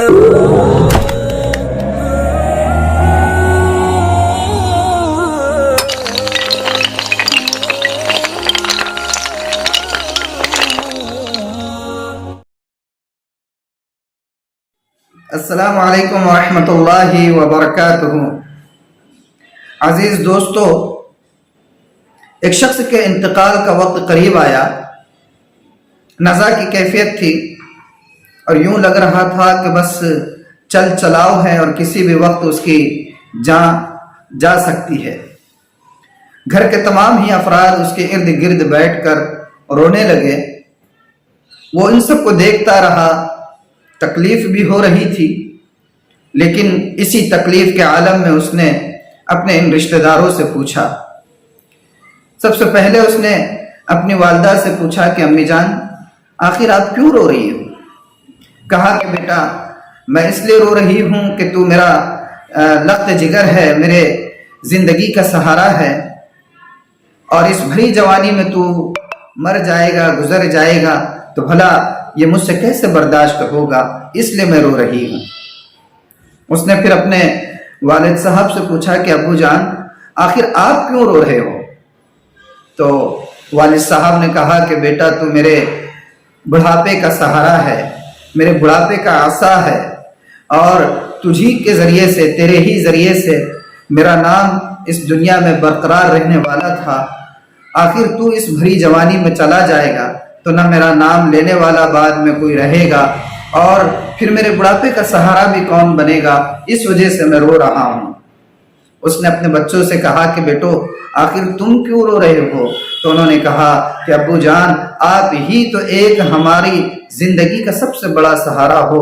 السلام علیکم ورحمۃ اللہ وبرکاتہ۔ عزیز دوستو، ایک شخص کے انتقال کا وقت قریب آیا۔ نزا کی کیفیت تھی اور یوں لگ رہا تھا کہ بس چل چلاؤ ہے اور کسی بھی وقت اس کی جان جا سکتی ہے۔ گھر کے تمام ہی افراد اس کے ارد گرد بیٹھ کر رونے لگے۔ وہ ان سب کو دیکھتا رہا، تکلیف بھی ہو رہی تھی، لیکن اسی تکلیف کے عالم میں اس نے اپنے ان رشتہ داروں سے پوچھا۔ سب سے پہلے اس نے اپنی والدہ سے پوچھا کہ امی جان، آخر آپ کیوں رو رہی ہو؟ کہا کہ بیٹا، میں اس لیے رو رہی ہوں کہ تو میرا لخت جگر ہے، میرے زندگی کا سہارا ہے، اور اس بھری جوانی میں تو مر جائے گا، گزر جائے گا، تو بھلا یہ مجھ سے کیسے برداشت ہوگا، اس لیے میں رو رہی ہوں۔ اس نے پھر اپنے والد صاحب سے پوچھا کہ ابو جان، آخر آپ کیوں رو رہے ہو؟ تو والد صاحب نے کہا کہ بیٹا، تو میرے بڑھاپے کا سہارا ہے، میرے بڑھاپے کا عصا ہے، اور تجھی کے ذریعے سے، تیرے ہی ذریعے سے میرا نام اس دنیا میں برقرار رہنے والا تھا۔ آخر تو اس بھری جوانی میں چلا جائے گا تو نہ میرا نام لینے والا بعد میں کوئی رہے گا، اور پھر میرے بڑھاپے کا سہارا بھی کون بنے گا، اس وجہ سے میں رو رہا ہوں۔ اس نے اپنے بچوں سے کہا کہ بیٹو، آخر تم کیوں رو رہے ہو؟ تو انہوں نے کہا کہ ابو جان، آپ ہی تو ایک ہماری زندگی کا سب سے بڑا سہارا ہو،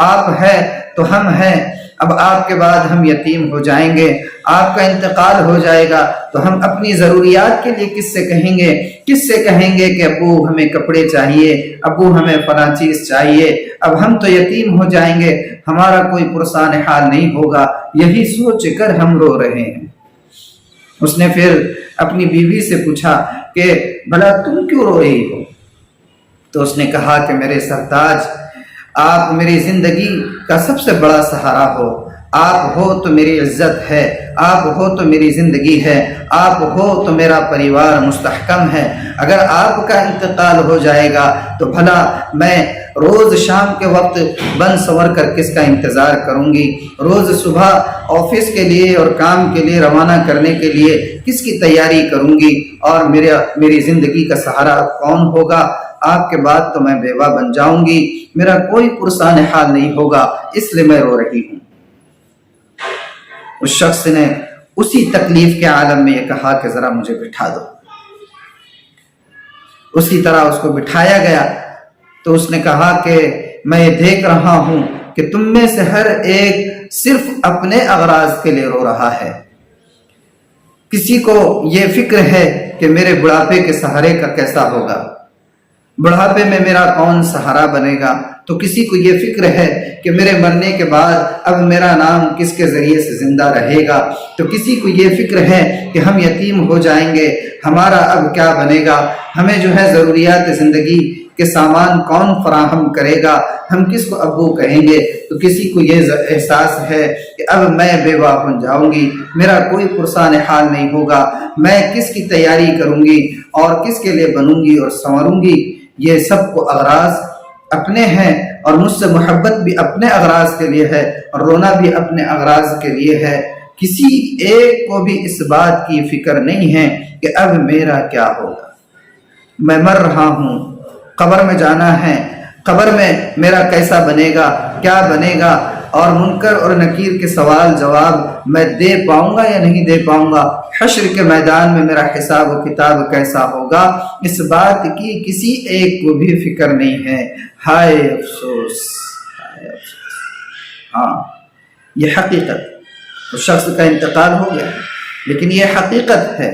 آپ ہے تو ہم ہیں، اب آپ کے بعد ہم یتیم ہو جائیں گے، آپ کا انتقال ہو جائے گا تو ہم اپنی ضروریات کے لیے کس سے کہیں گے؟ کس سے کہیں گے کہ ابو ہمیں کپڑے چاہیے، ابو ہمیں فلاں چیز چاہیے؟ اب ہم تو یتیم ہو جائیں گے، ہمارا کوئی پرسان حال نہیں ہوگا، یہی سوچ کر ہم رو رہے ہیں۔ اس نے پھر اپنی بیوی سے پوچھا کہ بھلا تم کیوں رو رہی ہو؟ تو اس نے کہا کہ میرے سرتاج، آپ میری زندگی کا سب سے بڑا سہارا ہو، آپ ہو تو میری عزت ہے، آپ ہو تو میری زندگی ہے، آپ ہو تو میرا پریوار مستحکم ہے۔ اگر آپ کا انتقال ہو جائے گا تو بھلا میں روز شام کے وقت بن سور کر کس کا انتظار کروں گی؟ روز صبح آفس کے لیے اور کام کے لیے روانہ کرنے کے لیے کس کی تیاری کروں گی؟ اور میری زندگی کا سہارا کون ہوگا؟ آپ کے بعد تو میں بیوہ بن جاؤں گی، میرا کوئی پرسان حال نہیں ہوگا، اس لیے میں رو رہی ہوں۔ اس شخص نے اسی تکلیف کے عالم میں یہ کہا کہ ذرا مجھے بٹھا دو۔ اسی طرح اس کو بٹھایا گیا تو اس نے کہا کہ میں یہ دیکھ رہا ہوں کہ تم میں سے ہر ایک صرف اپنے اغراض کے لیے رو رہا ہے۔ کسی کو یہ فکر ہے کہ میرے بڑھاپے کے سہارے کا کیسا ہوگا، بڑھاپے میں میرا کون سہارا بنے گا، تو کسی کو یہ فکر ہے کہ میرے مرنے کے بعد اب میرا نام کس کے ذریعے سے زندہ رہے گا، تو کسی کو یہ فکر ہے کہ ہم یتیم ہو جائیں گے، ہمارا اب کیا بنے گا، ہمیں جو ہے ضروریات زندگی کے سامان کون فراہم کرے گا، ہم کس کو ابو کہیں گے۔ تو کسی کو یہ احساس ہے کہ اب میں بیوہ بن جاؤں گی، میرا کوئی پرسان حال نہیں ہوگا، میں کس کی تیاری کروں گی اور کس کے لیے بنوں گی اور سنوروں گی۔ یہ سب کو اغراض اپنے ہیں، اور مجھ سے محبت بھی اپنے اغراض کے لیے ہے، اور رونا بھی اپنے اغراض کے لیے ہے۔ کسی ایک کو بھی اس بات کی فکر نہیں ہے کہ اب میرا کیا ہوگا، میں مر رہا ہوں، قبر میں جانا ہے، قبر میں میرا کیسا بنے گا، کیا بنے گا، اور منکر اور نکیر کے سوال جواب میں دے پاؤں گا یا نہیں دے پاؤں گا، حشر کے میدان میں میرا حساب و کتاب کیسا ہوگا، اس بات کی کسی ایک کو بھی فکر نہیں ہے۔ ہائے افسوس، ہائے افسوس۔ ہاں، یہ حقیقت، اس شخص کا انتقال ہو گیا، لیکن یہ حقیقت ہے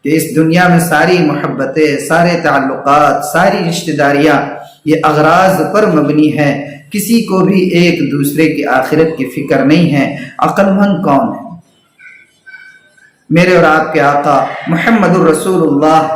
کہ اس دنیا میں ساری محبتیں، سارے تعلقات، ساری رشتہ داریاں یہ اغراض پر مبنی ہے، کسی کو بھی ایک دوسرے کی آخرت کی فکر نہیں ہے۔ عقل مند کون ہے؟ میرے اور آپ کے آقا محمد الرسول اللہ